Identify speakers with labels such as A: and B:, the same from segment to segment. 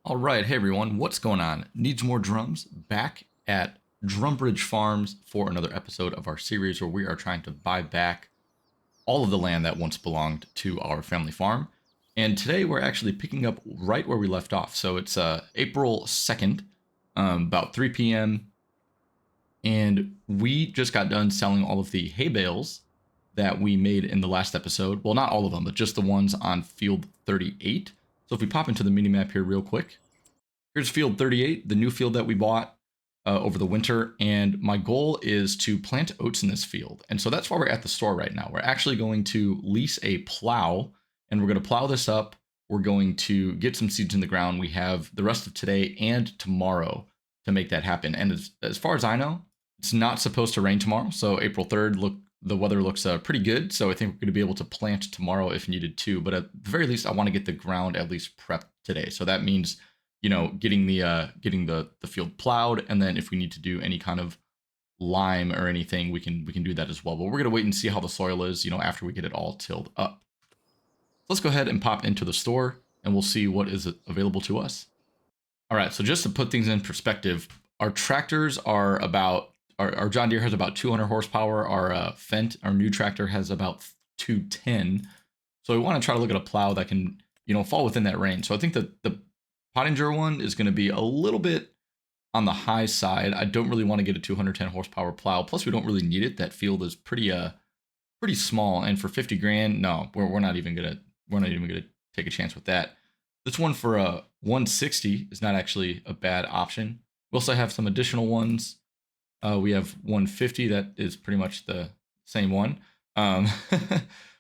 A: All right, hey everyone, what's going on? Needs more drums? Back at Drumbridge Farms for another episode of our series where we are trying to buy back all of the land that once belonged to our family farm. And today we're actually picking up right where we left off. So it's April 2nd, about 3 p.m. And we just got done selling all of the hay bales that we made in the last episode. Well, not all of them, but just the ones on field 38. So if we pop into the mini map here real quick, here's field 38, the new field that we bought over the winter. And my goal is to plant oats in this field. And so that's why we're at the store right now. We're actually going to lease a plow and we're going to plow this up. We're going to get some seeds in the ground. We have the rest of today and tomorrow to make that happen. And as far as I know, it's not supposed to rain tomorrow. So April 3rd, the weather looks pretty good. So I think we're going to be able to plant tomorrow if needed to. But at the very least, I want to get the ground at least prepped today. So that means, you know, getting the field plowed, and then if we need to do any kind of lime or anything, we can do that as well. But we're gonna wait and see how the soil is, you know, after we get it all tilled up. Let's go ahead and pop into the store, and we'll see what is available to us. All right, so just to put things in perspective, our tractors are about our John Deere has about 200 horsepower. Our Fendt, our new tractor, has about 210. So we want to try to look at a plow that can, you know, fall within that range. So I think that the Pottinger one is going to be a little bit on the high side. I don't really want to get a 210 horsepower plow. Plus, we don't really need it. That field is pretty small, and for 50 grand, no, we're not even gonna take a chance with that. This one for 160 is not actually a bad option. We also have some additional ones. We have 150 that is pretty much the same one.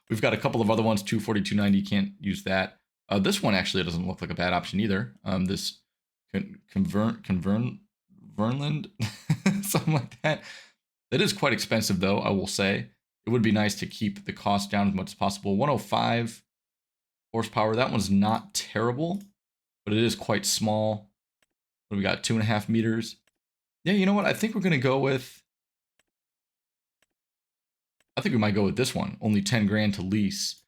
A: We've got a couple of other ones, 240, 290. Can't use that. This one actually doesn't look like a bad option either. This Vernland, something like that. That is quite expensive though, I will say. It would be nice to keep the cost down as much as possible. 105 horsepower. That one's not terrible, but it is quite small. What do we got? 2.5 meters. Yeah, you know what? I think we're gonna go with. I think we might go with this one. Only 10 grand to lease.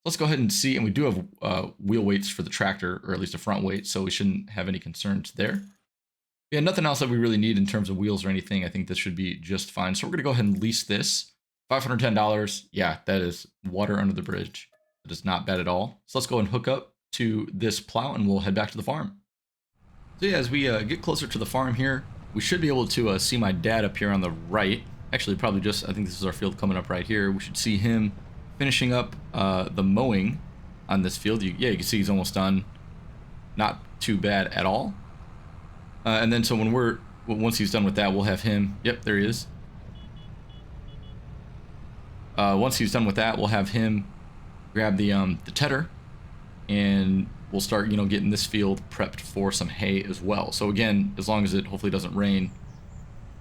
A: Let's go ahead and see, and we do have wheel weights for the tractor, or at least a front weight, so we shouldn't have any concerns there. Yeah, nothing else that we really need in terms of wheels or anything. I think this should be just fine. So we're gonna go ahead and lease this. $510. Yeah, that is water under the bridge. That is not bad at all. So let's go and hook up to this plow, and we'll head back to the farm. So yeah, as we get closer to the farm here, we should be able to see my dad up here on the right. Actually, probably just, I think this is our field coming up right here. We should see him finishing up the mowing on this field. Yeah, you can see he's almost done. Not too bad at all. And then so once he's done with that, we'll have him. Yep, there he is. Once he's done with that, we'll have him grab the tedder, and we'll start, you know, getting this field prepped for some hay as well. So again, as long as it hopefully doesn't rain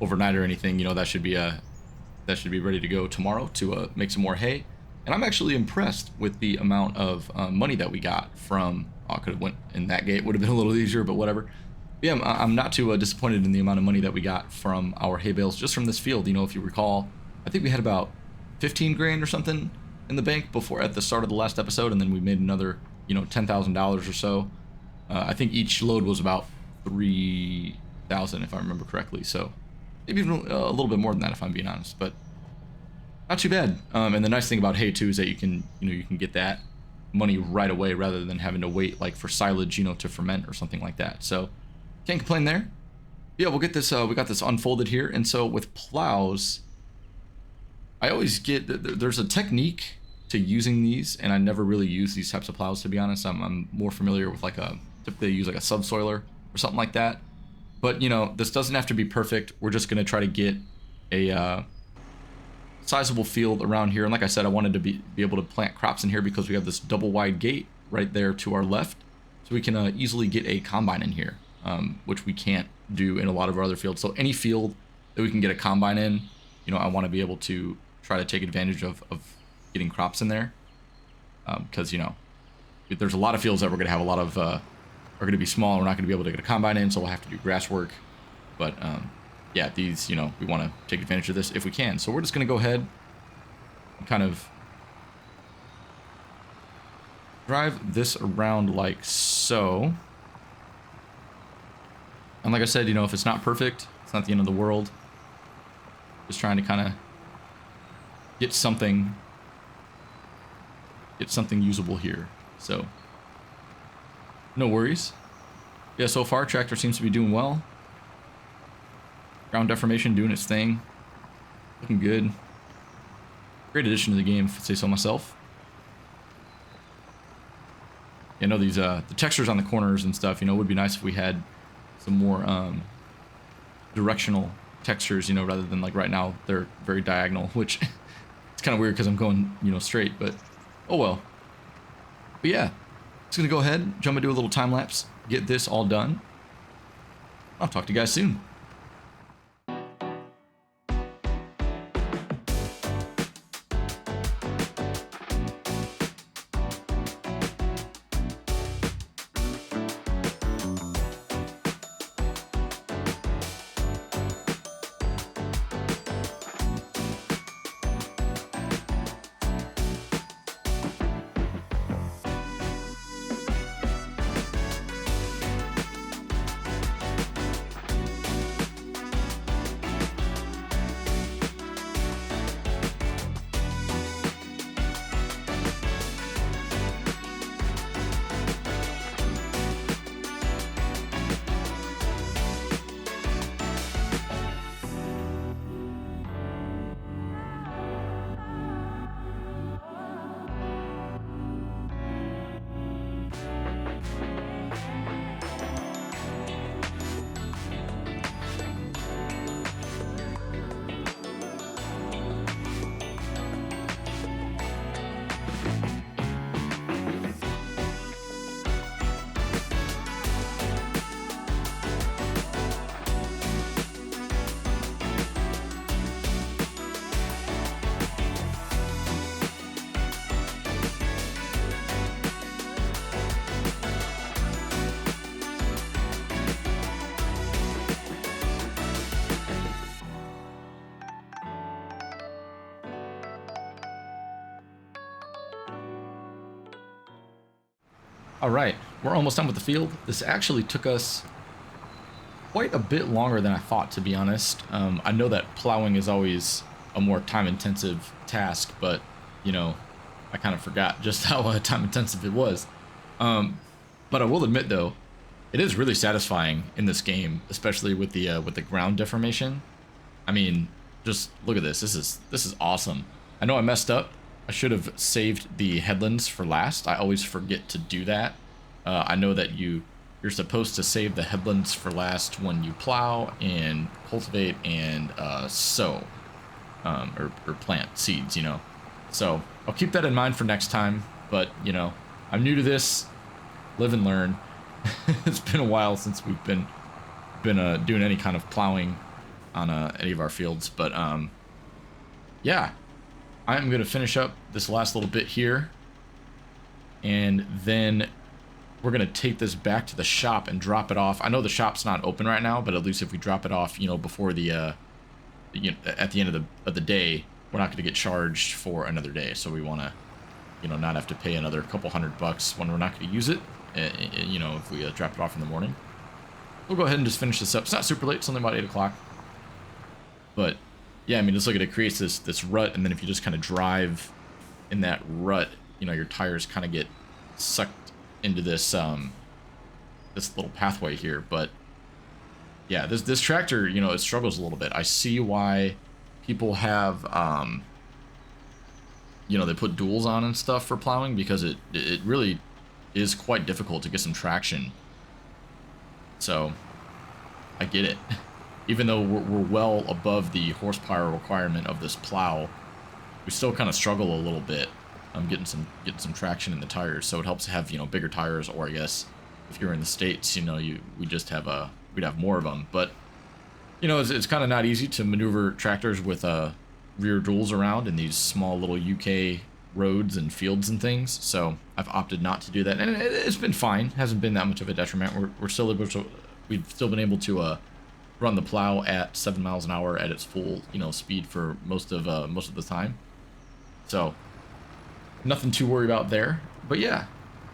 A: overnight or anything, you know, that should be ready to go tomorrow to make some more hay. And I'm actually impressed with the amount of money that we got from. I could have went in that gate, would have been a little easier, but whatever. But yeah, I'm not too disappointed in the amount of money that we got from our hay bales just from this field. You know, if you recall, I think we had about 15 grand or something in the bank before at the start of the last episode, and then we made another, you know, $10,000 or so. I think each load was about 3,000 if I remember correctly. So maybe even a little bit more than that if I'm being honest, but not too bad. And the nice thing about hay too is that you can get that money right away rather than having to wait like for silage, you know, to ferment or something like that. So can't complain there. Yeah, we'll get this. We got this unfolded here, and so with plows, I always get there's a technique to using these, and I never really use these types of plows, to be honest. I'm more familiar with typically use like a subsoiler or something like that. But you know, this doesn't have to be perfect. We're just gonna try to get a sizable field around here. And like I said, I wanted to be able to plant crops in here because we have this double wide gate right there to our left, so we can easily get a combine in here, which we can't do in a lot of our other fields. So any field that we can get a combine in, you know, I want to be able to try to take advantage of getting crops in there, because you know, there's a lot of fields that we're gonna have a lot of are gonna be small. We're not gonna be able to get a combine in, so we'll have to do grass work. But yeah, these, you know, we want to take advantage of this if we can. So we're just gonna go ahead and kind of drive this around like so. And like I said, you know, if it's not perfect, it's not the end of the world. Just trying to kind of get something usable here. So no worries. Yeah, so far tractor seems to be doing well. Ground deformation doing its thing. Looking good. Great addition to the game, if I say so myself. You know, these the textures on the corners and stuff, you know, it would be nice if we had some more directional textures, you know, rather than like right now they're very diagonal, which it's kind of weird because I'm going, you know, straight, but oh well. But yeah, just gonna go ahead, jump into a little time lapse, get this all done. I'll talk to you guys soon. All right, we're almost done with the field. This actually took us quite a bit longer than I thought, to be honest. I know that plowing is always a more time-intensive task, but, you know, I kind of forgot just how time-intensive it was. But I will admit, though, it is really satisfying in this game, especially with the ground deformation. I mean, just look at this. This is awesome. I know I messed up. I should have saved the headlands for last. I always forget to do that. I know that you're supposed to save the headlands for last when you plow and cultivate and sow or plant seeds, you know. So I'll keep that in mind for next time. But, you know, I'm new to this. Live and learn. It's been a while since we've been doing any kind of plowing on any of our fields. But yeah. I'm going to finish up this last little bit here, and then we're going to take this back to the shop and drop it off. I know the shop's not open right now, but at least if we drop it off, you know, before the, you know, at the end of the day, we're not going to get charged for another day. So we want to, you know, not have to pay another couple $100 when we're not going to use it, you know, if we drop it off in the morning. We'll go ahead and just finish this up. It's not super late, it's only about 8 o'clock. But yeah, I mean, just look at it, creates this rut, and then if you just kind of drive in that rut, you know, your tires kind of get sucked into this this little pathway here. But yeah, this tractor, you know, it struggles a little bit. I see why people have you know, they put duals on and stuff for plowing, because it really is quite difficult to get some traction. So I get it. Even though we're well above the horsepower requirement of this plow, we still kind of struggle a little bit. Getting some traction in the tires. So it helps to have, you know, bigger tires, or I guess if you're in the States, you know, we'd have more of them. But you know, it's kind of not easy to maneuver tractors with rear duals around in these small little UK roads and fields and things. So I've opted not to do that, and it's been fine. Hasn't been that much of a detriment. We're still able to. We've still been able to run the plow at 7 miles an hour at its full, you know, speed for most of the time. So nothing to worry about there. But yeah,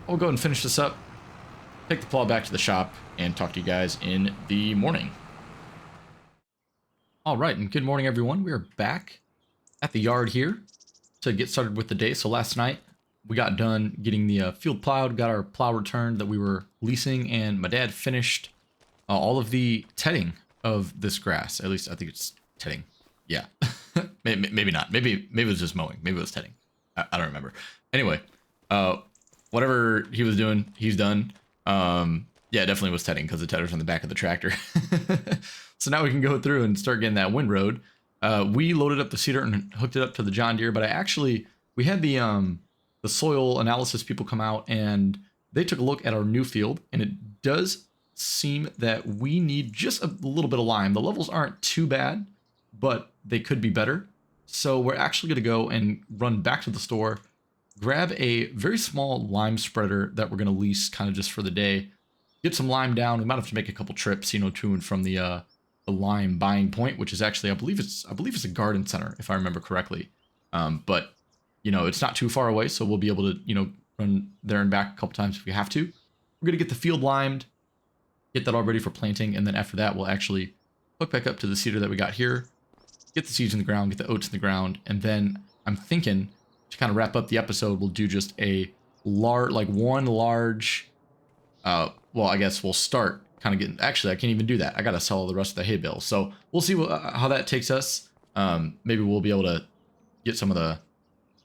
A: I'll go ahead and finish this up. take the plow back to the shop and talk to you guys in the morning. All right, and good morning, everyone. We are back at the yard here to get started with the day. So last night we got done getting the field plowed, got our plow returned that we were leasing, and my dad finished all of the tedding of this grass. At least I think it's tedding. Yeah, maybe not. Maybe it was just mowing. Maybe it was tedding. I don't remember. Anyway, whatever he was doing, he's done. Yeah, it definitely was tedding because the tedder's on the back of the tractor. So now we can go through and start getting that windrowed. We loaded up the seeder and hooked it up to the John Deere, but we had the soil analysis people come out and they took a look at our new field, and it does seem that we need just a little bit of lime. The levels aren't too bad, but they could be better. So we're actually going to go and run back to the store, grab a very small lime spreader that we're going to lease kind of just for the day, get some lime down. We might have to make a couple trips, to and from the lime buying point, which is actually, I believe it's a garden center, if I remember correctly. But it's not too far away, so we'll be able to, run there and back a couple times if we have to. We're going to get the field limed, get that all ready for planting, and then after that, we'll actually hook back up to the seeder that we got here, get the seeds in the ground, get the oats in the ground, and then I'm thinking to kind of wrap up the episode, we'll do just one large, well, I guess we'll start kind of getting, actually, I can't even do that. I got to sell all the rest of the hay bales. So we'll see how that takes us. Maybe we'll be able to get some of the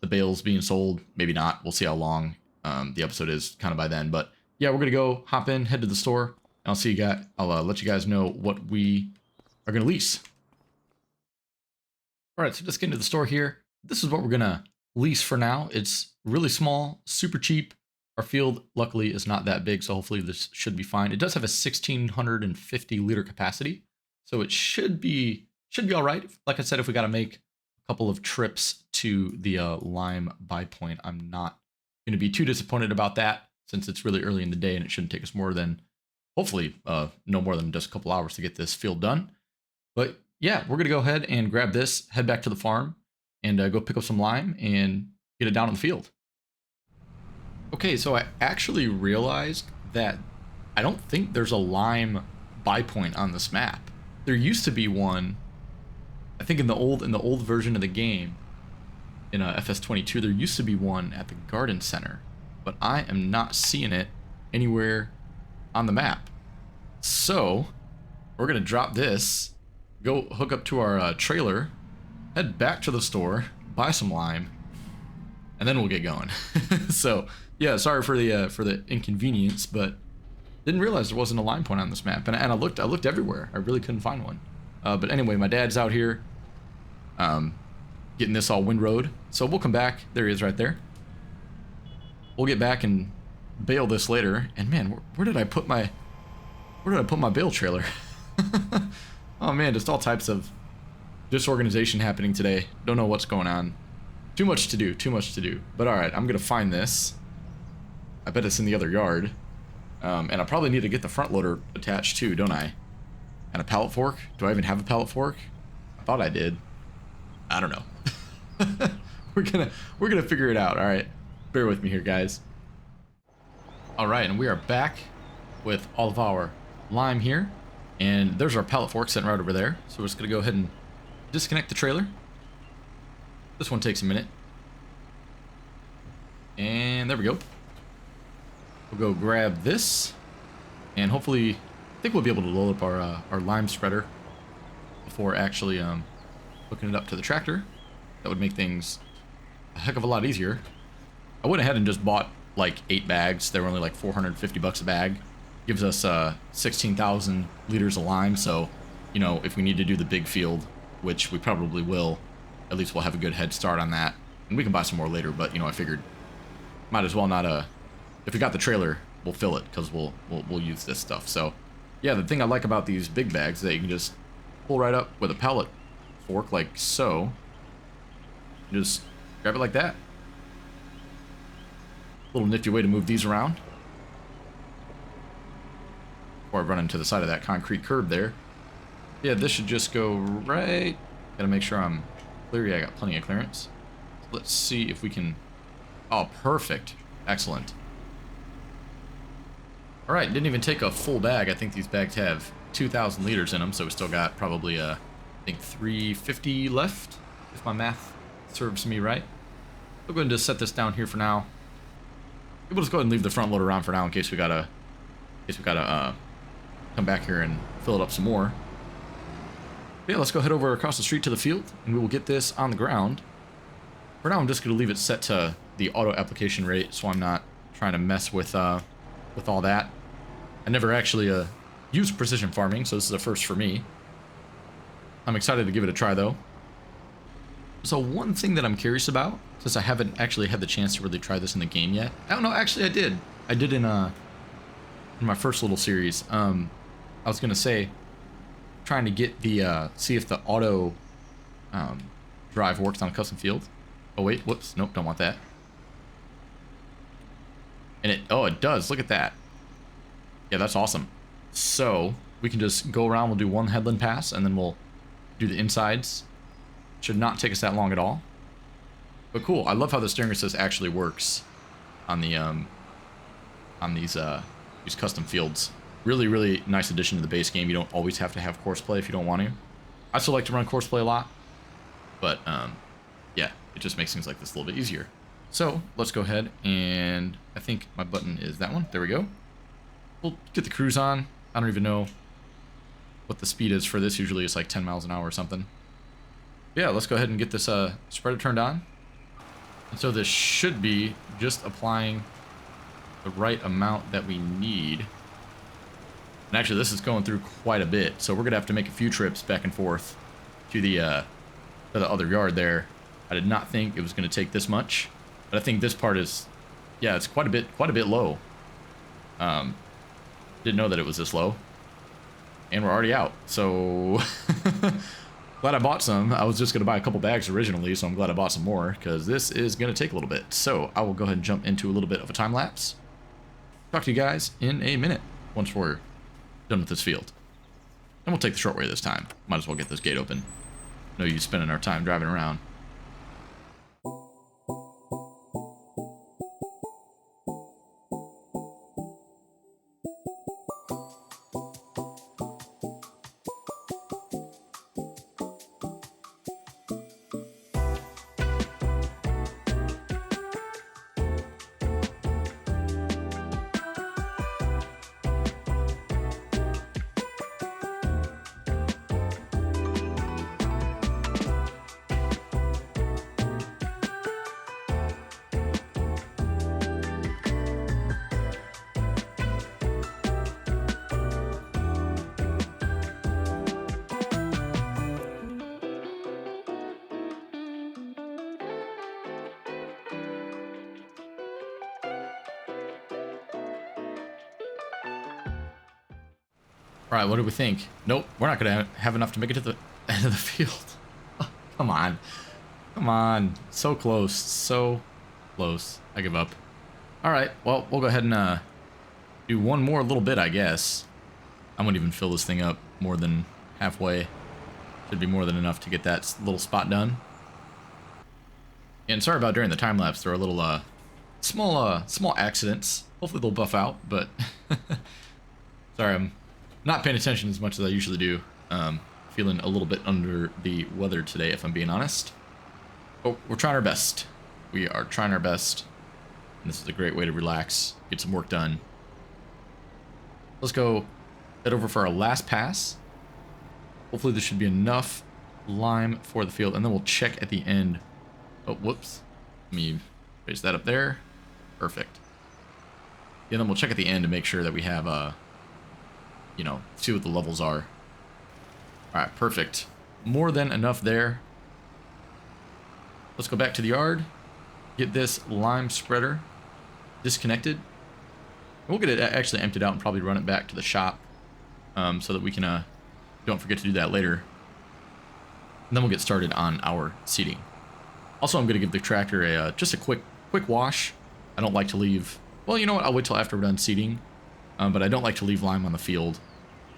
A: bales being sold. Maybe not. We'll see how long the episode is kind of by then. But yeah, we're going to go hop in, head to the store, and I'll see you guys. I'll let you guys know what we are going to lease. All right, so just getting to the store here. This is what we're going to lease for now. It's really small, super cheap. Our field, luckily, is not that big, so hopefully this should be fine. It does have a 1,650 liter capacity, so it should be all right. Like I said, if we got to make a couple of trips to the lime buy point, I'm not going to be too disappointed about that, since it's really early in the day and it shouldn't take us more than, hopefully, no more than just a couple hours to get this field done. But yeah, we're going to go ahead and grab this, head back to the farm, and go pick up some lime and get it down in the field. Okay, so I actually realized that I don't think there's a lime buy point on this map. There used to be one, I think in the old version of the game, in FS25, there used to be one at the garden center, but I am not seeing it anywhere on the map. So we're gonna drop this, go hook up to our trailer, head back to the store, buy some lime, and then we'll get going. So yeah, sorry for the inconvenience, but didn't realize there wasn't a lime point on this map, and I looked everywhere. I really couldn't find one. But anyway, my dad's out here getting this all windrowed, so we'll come back. There he is right there. We'll get back and bale this later. And man, where did I put my bale trailer? Oh man, just all types of disorganization happening today. Don't know what's going on. Too much to do. But all right, I'm gonna find this. I bet it's in the other yard. And I probably need to get the front loader attached too, don't I? And a pallet fork? Do I even have a pallet fork? I thought I did. I don't know. We're gonna figure it out. All right, bear with me here, guys. All right, and we are back with all of our lime here, and there's our pallet fork sitting right over there. So we're just gonna go ahead and disconnect the trailer. This one takes a minute. And there we go. We'll go grab this, and hopefully, I think we'll be able to load up our lime spreader before actually hooking it up to the tractor. That would make things a heck of a lot easier. I went ahead and just bought like 8 bags. They were only like 450 bucks a bag. Gives us 16,000 liters of lime. So, if we need to do the big field, which we probably will, at least we'll have a good head start on that. And we can buy some more later, but I figured might as well not if we got the trailer, we'll fill it because we'll use this stuff. So yeah, the thing I like about these big bags is that you can just pull right up with a pallet fork like so. Just grab it like that. Little nifty way to move these around. Before I run into the side of that concrete curb there. Yeah, this should just go right. Gotta make sure I'm clear. Yeah, I got plenty of clearance. Let's see if we can. Oh, perfect. Excellent. All right, didn't even take a full bag. I think these bags have 2,000 liters in them, so we still got probably, I think 350 left, if my math serves me right. We'll go ahead and just set this down here for now. We'll just go ahead and leave the front load around for now in case we gotta, come back here and fill it up some more. But yeah, let's go head over across the street to the field, and we will get this on the ground. For now, I'm just gonna leave it set to the auto application rate, so I'm not trying to mess with all that. I never actually used precision farming, so this is a first for me. I'm excited to give it a try, though. So one thing that I'm curious about, since I haven't actually had the chance to really try this in the game yet. I don't know, actually I did. I did in my first little series. I was gonna say, trying to get the see if the auto drive works on a custom field. Oh wait, whoops, nope, don't want that. And it does. Look at that. Yeah, that's awesome. So we can just go around. We'll do one headland pass, and then we'll do the insides. Should not take us that long at all. But cool. I love how the steering assist actually works on the on these custom fields. Really, really nice addition to the base game. You don't always have to have courseplay if you don't want to. I still like to run courseplay a lot, but yeah, it just makes things like this a little bit easier. So let's go ahead, and I think my button is that one. There we go. We'll get the cruise on. I don't even know what the speed is for this. Usually it's like 10 miles an hour or something. Yeah, let's go ahead and get this spreader turned on. And so this should be just applying the right amount that we need. And actually this is going through quite a bit, so we're gonna have to make a few trips back and forth to the other yard there. I did not think it was gonna take this much, but I think this part is, yeah, it's quite a bit low. Didn't know that it was this low, and we're already out. So glad I bought some. I was just gonna buy a couple bags originally, so I'm glad I bought some more because this is gonna take a little bit. So I will go ahead and jump into a little bit of a time lapse. Talk to you guys in a minute once we're done with this field. And we'll take the short way this time. Might as well get this gate open. No use spending our time driving around. All right, what do we think? Nope, we're not gonna have enough to make it to the end of the field. Oh, come on. Come on. So close. So close. I give up. All right, well, we'll go ahead and do one more little bit, I guess. I won't even fill this thing up more than halfway. Should be more than enough to get that little spot done. And sorry about during the time lapse, there are little small accidents. Hopefully they'll buff out, but sorry, I'm not paying attention as much as I usually do. Feeling a little bit under the weather today, if I'm being honest. But we're trying our best. We are trying our best. And this is a great way to relax, get some work done. Let's go head over for our last pass. Hopefully this should be enough lime for the field, and then we'll check at the end. Oh, whoops. Let me raise that up there. Perfect. Yeah, then we'll check at the end to make sure that we have you know, see what the levels are. Alright, perfect. More than enough there. Let's go back to the yard. Get this lime spreader disconnected. We'll get it actually emptied out and probably run it back to the shop so that we can, don't forget to do that later. And then we'll get started on our seeding. Also, I'm going to give the tractor just a quick wash. I don't like to leave, well, you know what, I'll wait till after we're done seeding. But I don't like to leave lime on the field,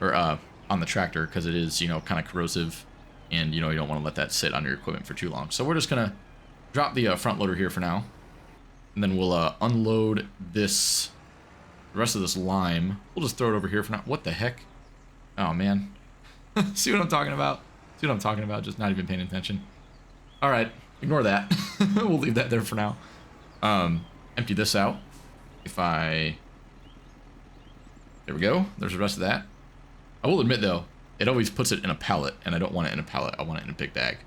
A: or on the tractor, because it is, you know, kind of corrosive, and, you know, you don't want to let that sit on your equipment for too long. So we're just going to drop the front loader here for now, and then we'll unload this The rest of this lime, we'll just throw it over here for now. What the heck? Oh, man. See what I'm talking about? See what I'm talking about? Just not even paying attention. All right, ignore that. We'll leave that there for now. Empty this out. There we go. There's the rest of that. I will admit, though, it always puts it in a pallet, and I don't want it in a pallet. I want it in a big bag.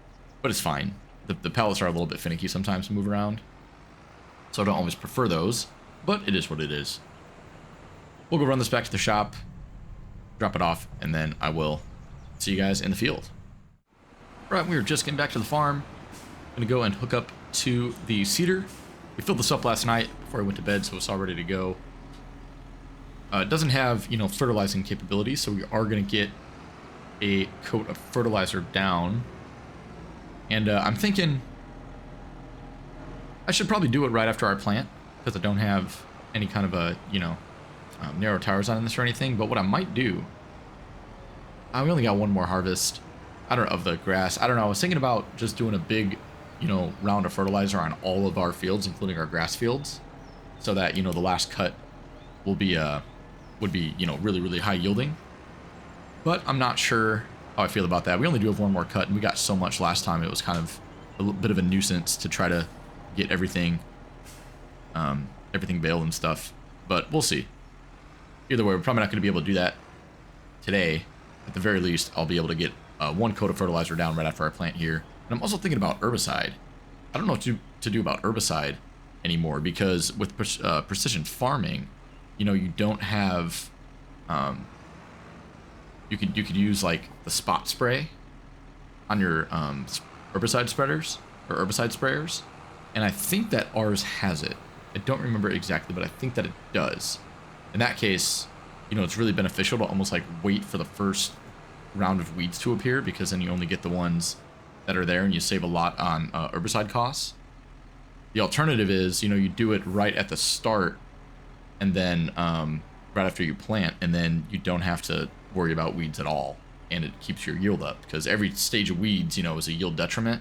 A: But it's fine. The pallets are a little bit finicky sometimes to move around, so I don't always prefer those, but it is what it is. We'll go run this back to the shop, drop it off, and then I will see you guys in the field. All right, we were just getting back to the farm. I'm going to go and hook up to the seeder. We filled this up last night before I went to bed, so it's all ready to go. It doesn't have, you know, fertilizing capabilities, so we are going to get a coat of fertilizer down. And I'm thinking I should probably do it right after I plant, because I don't have any kind of a, you know, narrow tires on this or anything. But what I might do, we only got one more harvest, I don't know, of the grass. I don't know. I was thinking about just doing a big, you know, round of fertilizer on all of our fields, including our grass fields, so that, you know, the last cut will be would be, you know, really, really high yielding. But I'm not sure how I feel about that. We only do have one more cut, and we got so much last time. It was kind of a little bit of a nuisance to try to get everything baled and stuff. But we'll see. Either way, we're probably not going to be able to do that today. At the very least, I'll be able to get one coat of fertilizer down right after I plant here. And I'm also thinking about herbicide. I don't know what to do about herbicide anymore, because with precision farming, you know, you don't have you could use like the spot spray on your herbicide spreaders or herbicide sprayers, and I think that ours has it. I don't remember exactly, but I think that it does. In that case, you know, it's really beneficial to almost like wait for the first round of weeds to appear, because then you only get the ones that are there and you save a lot on herbicide costs. The alternative is, you know, you do it right at the start and then right after you plant, and then you don't have to worry about weeds at all, and it keeps your yield up, because every stage of weeds, you know, is a yield detriment.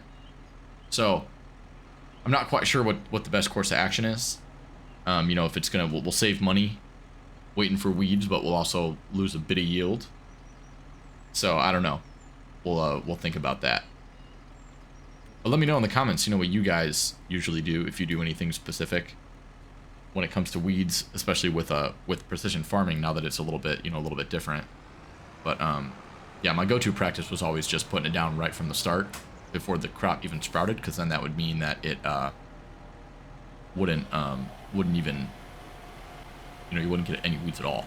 A: So I'm not quite sure what the best course of action is. You know, if it's gonna, we'll save money waiting for weeds, but we'll also lose a bit of yield. So I don't know. We'll think about that. But let me know in the comments, you know, what you guys usually do, if you do anything specific when it comes to weeds, especially with precision farming, now that it's a little bit, you know, a little bit different. But yeah, my go-to practice was always just putting it down right from the start before the crop even sprouted, because then that would mean that it wouldn't even, you know, you wouldn't get any weeds at all.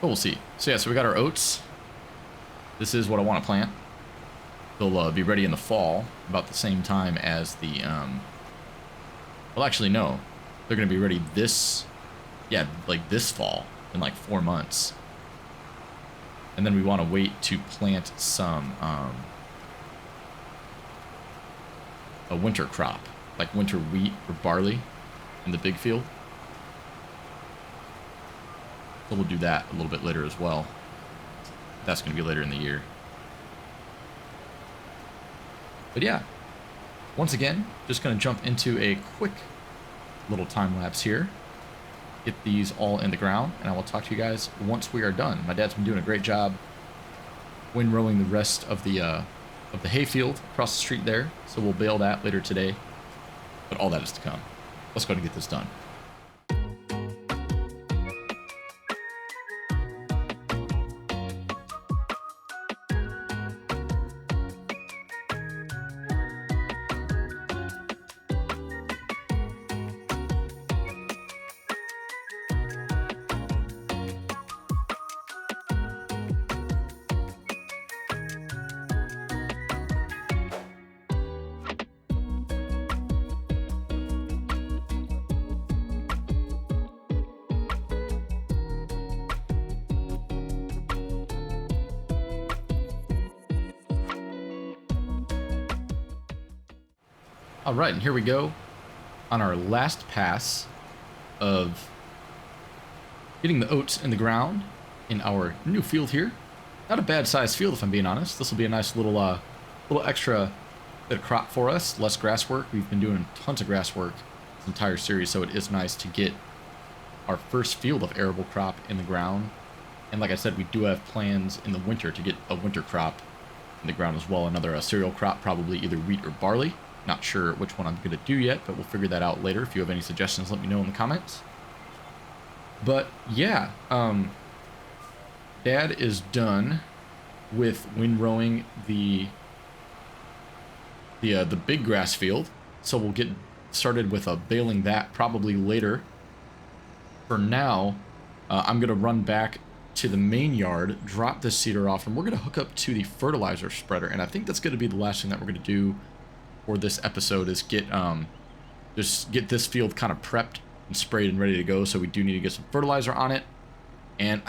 A: But we'll see. So yeah, so we got our oats. This is what I want to plant. They'll be ready in the fall, about the same time as the, well, actually, no. They're going to be ready this, yeah, like this fall, in like 4 months. And then we want to wait to plant some, a winter crop, like winter wheat or barley in the big field. So we'll do that a little bit later as well. That's going to be later in the year. But yeah, once again, just going to jump into a quick little time lapse here. Get these all in the ground, and I will talk to you guys once we are done. My dad's been doing a great job windrowing the rest of the hayfield across the street there, so we'll bale that later today. But all that is to come. Let's go ahead and get this done. All right, and here we go on our last pass of getting the oats in the ground in our new field here. Not a bad sized field, if I'm being honest. This will be a nice little extra bit of crop for us. Less grass work. We've been doing tons of grass work entire series, so it is nice to get our first field of arable crop in the ground. And like I said, we do have plans in the winter to get a winter crop in the ground as well. Another cereal crop, probably either wheat or barley. Not sure which one I'm going to do yet, but we'll figure that out later. If you have any suggestions, let me know in the comments. But yeah, Dad is done with windrowing the big grass field, so we'll get started with baling that probably later. For now, I'm going to run back to the main yard, drop this seeder off, and we're going to hook up to the fertilizer spreader. And I think that's going to be the last thing that we're going to do for this episode is get just get this field kind of prepped and sprayed and ready to go. So we do need to get some fertilizer on it. And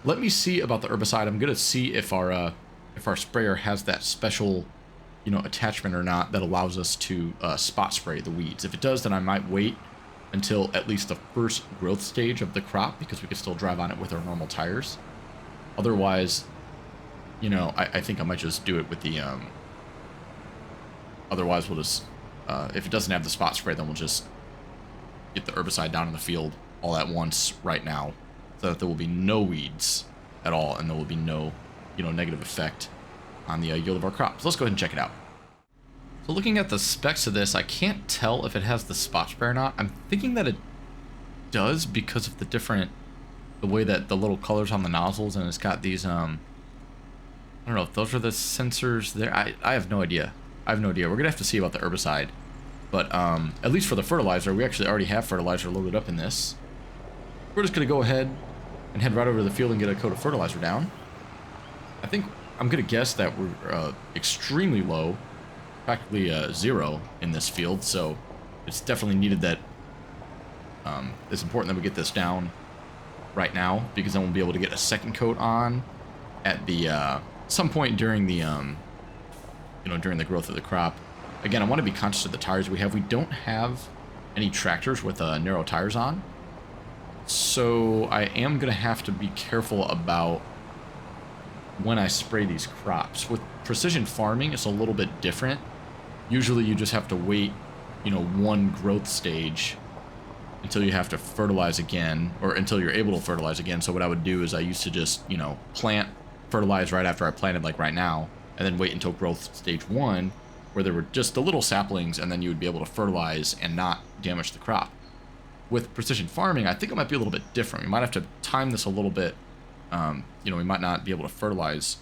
A: let me see about the herbicide. I'm going to see if our sprayer has that special, you know, attachment or not that allows us to spot spray the weeds. If it does, then I might wait until at least the first growth stage of the crop, because we can still drive on it with our normal tires. Otherwise, you know, I think I might just do it with the otherwise we'll just if it doesn't have the spot spray, then we'll just get the herbicide down in the field all at once right now, so that there will be no weeds at all, and there will be no, you know, negative effect on the yield of our crops. So let's go ahead and check it out. So looking at the specs of this, I can't tell if it has the spot spray or not. I'm thinking that it does because of the way that the little colors on the nozzles, and it's got these, I don't know if those are the sensors there. I have no idea. I have no idea. We're going to have to see about the herbicide. But at least for the fertilizer, we actually already have fertilizer loaded up in this. We're just going to go ahead and head right over to the field and get a coat of fertilizer down. I think I'm going to guess that we're extremely low. Practically zero in this field, so it's definitely needed that it's important that we get this down right now, because then we'll be able to get a second coat on at the some point during the you know, during the growth of the crop. Again, I want to be conscious of the tires we have. We don't have any tractors with narrow tires on, so I am gonna have to be careful about when I spray these crops. With precision farming, it's a little bit different. Usually you just have to wait, you know, one growth stage until you have to fertilize again, or until you're able to fertilize again. So what I would do is I used to just, you know, fertilize right after I planted, like right now, and then wait until growth stage 1, where there were just the little saplings, and then you would be able to fertilize and not damage the crop. With precision farming, I think it might be a little bit different. We might have to time this a little bit. You know, we might not be able to fertilize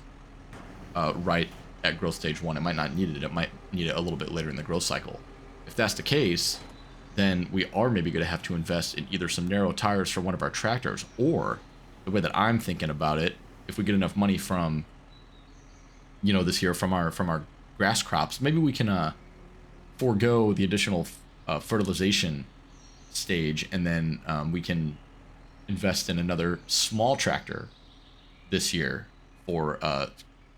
A: right at growth stage 1. It might not need it. It might need it a little bit later in the growth cycle. If that's the case, then we are maybe going to have to invest in either some narrow tires for one of our tractors, or the way that I'm thinking about it, if we get enough money from, you know, this year from our grass crops, maybe we can forego the additional fertilization stage, and then we can invest in another small tractor this year for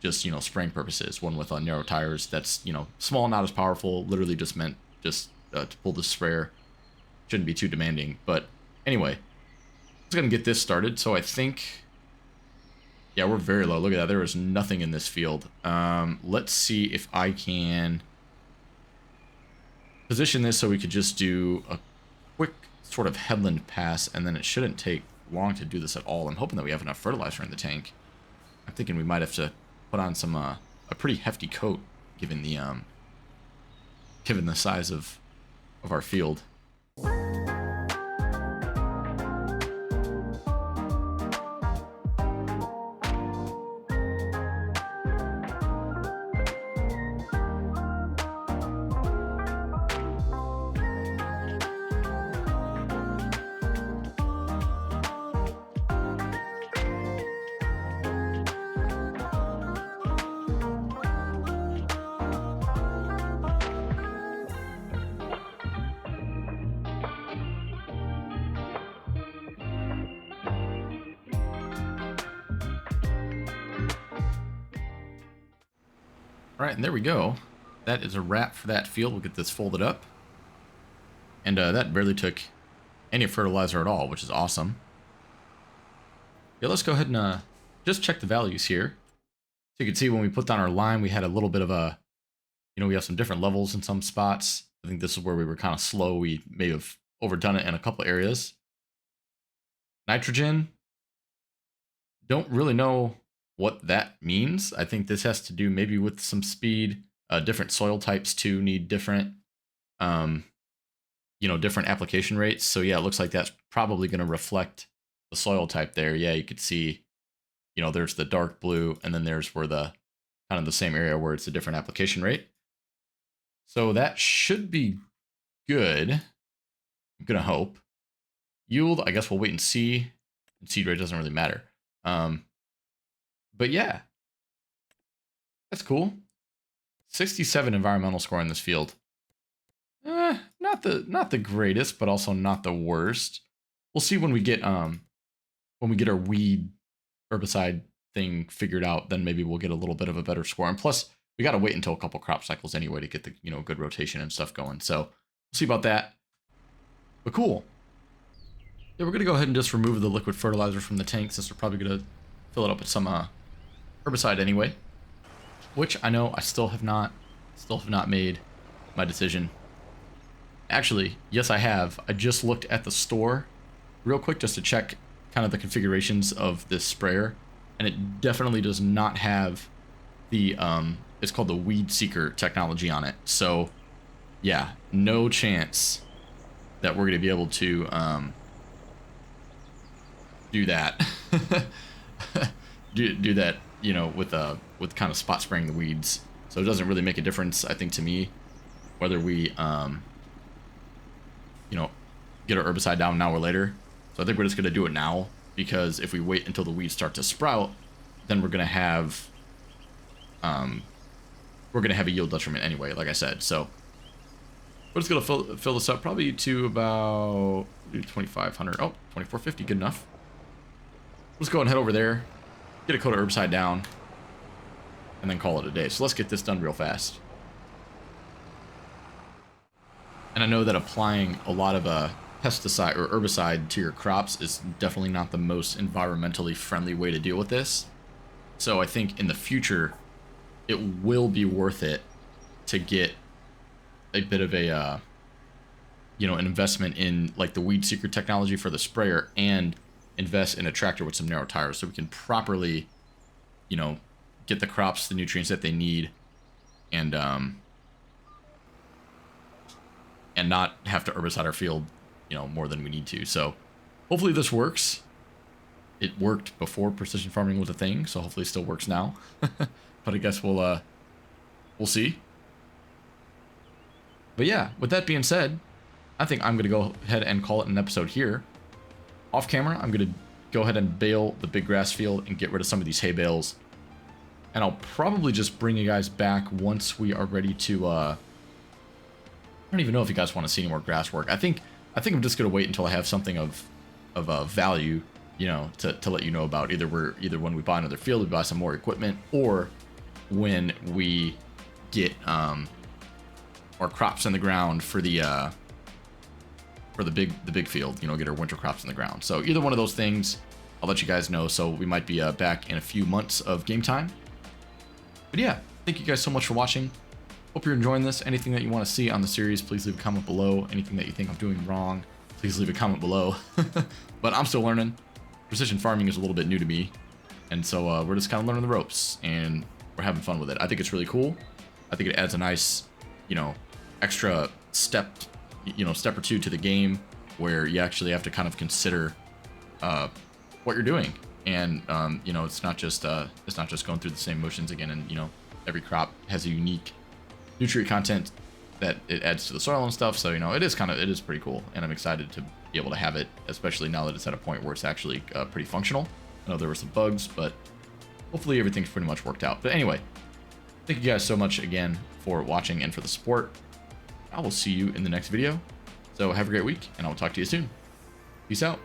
A: just, you know, spraying purposes, one with narrow tires that's, you know, small, not as powerful, literally just meant just to pull the sprayer. Shouldn't be too demanding. But anyway, let's go ahead and get this started. So I think, yeah, we're very low. Look at that. There is nothing in this field. Let's see if I can position this so we could just do a quick sort of headland pass, and then it shouldn't take long to do this at all. I'm hoping that we have enough fertilizer in the tank. I'm thinking we might have to put on some a pretty hefty coat, given the size of our field. All right, and there we go. That is a wrap for that field. We'll get this folded up. And that barely took any fertilizer at all, which is awesome. Yeah, let's go ahead and just check the values here. So you can see when we put down our line, we had a little bit of a, you know, we have some different levels in some spots. I think this is where we were kind of slow. We may have overdone it in a couple areas. Nitrogen, don't really know what that means. I think this has to do maybe with some speed. Different soil types too need different, different application rates. So yeah, it looks like that's probably going to reflect the soil type there. Yeah, you could see, there's the dark blue, and then there's where the kind of the same area where it's a different application rate. So that should be good. I'm gonna hope. Yield, I guess we'll wait and see. Seed rate doesn't really matter. But yeah, that's cool. 67 environmental score in this field. Not the greatest, but also not the worst. We'll see when we get our weed herbicide thing figured out. Then maybe we'll get a little bit of a better score. And plus, we got to wait until a couple crop cycles anyway to get the good rotation and stuff going. So we'll see about that. But cool. Yeah, we're gonna go ahead and just remove the liquid fertilizer from the tank, since we're probably gonna fill it up with some herbicide anyway. Which I know I still have not made my decision. Actually, yes, I have. I just looked at the store real quick just to check kind of the configurations of this sprayer, and it definitely does not have the it's called the weed seeker technology on it. So yeah, no chance that we're gonna be able to do that. do that, with kind of spot spraying the weeds. So it doesn't really make a difference, I think, to me, whether we get our herbicide down now or later. So I think we're just gonna do it now, because if we wait until the weeds start to sprout, then we're gonna have a yield detriment anyway, like I said. So we're just gonna fill this up probably to about 2,500. Oh, 2,450, good enough. Let's go and head over there, get a coat of herbicide down, and then call it a day. So let's get this done real fast. And I know that applying a lot of pesticide or herbicide to your crops is definitely not the most environmentally friendly way to deal with this. So I think in the future, it will be worth it to get a bit of a, an investment in like the weed seeker technology for the sprayer, and invest in a tractor with some narrow tires, so we can properly, get the crops the nutrients that they need, and not have to herbicide our field, more than we need to. So hopefully this works. It worked before precision farming was a thing, so hopefully it still works now. But I guess we'll see. But yeah, with that being said, I think I'm gonna go ahead and call it an episode here. Off camera, I'm going to go ahead and bale the big grass field and get rid of some of these hay bales. And I'll probably just bring you guys back once we are ready to, I don't even know if you guys want to see any more grass work. I think I'm just going to wait until I have something of value, to let you know about. Either when we buy another field, we buy some more equipment, or when we get our crops in the ground for the big field, get our winter crops in the ground. So either one of those things, I'll let you guys know. So we might be back in a few months of game time. But yeah, thank you guys so much for watching. Hope you're enjoying this. Anything that you want to see on the series, please leave a comment below. Anything that you think I'm doing wrong, please leave a comment below. But I'm still learning. Precision farming is a little bit new to me, and so we're just kind of learning the ropes, and we're having fun with it. I think it's really cool. I think it adds a nice, extra step or two to the game, where you actually have to kind of consider what you're doing, and it's not just going through the same motions again. And every crop has a unique nutrient content that it adds to the soil and stuff. So it is pretty cool, and I'm excited to be able to have it, especially now that it's at a point where it's actually pretty functional. I know there were some bugs, but hopefully everything's pretty much worked out. But anyway, thank you guys so much again for watching and for the support. I will see you in the next video. So have a great week, and I will talk to you soon. Peace out.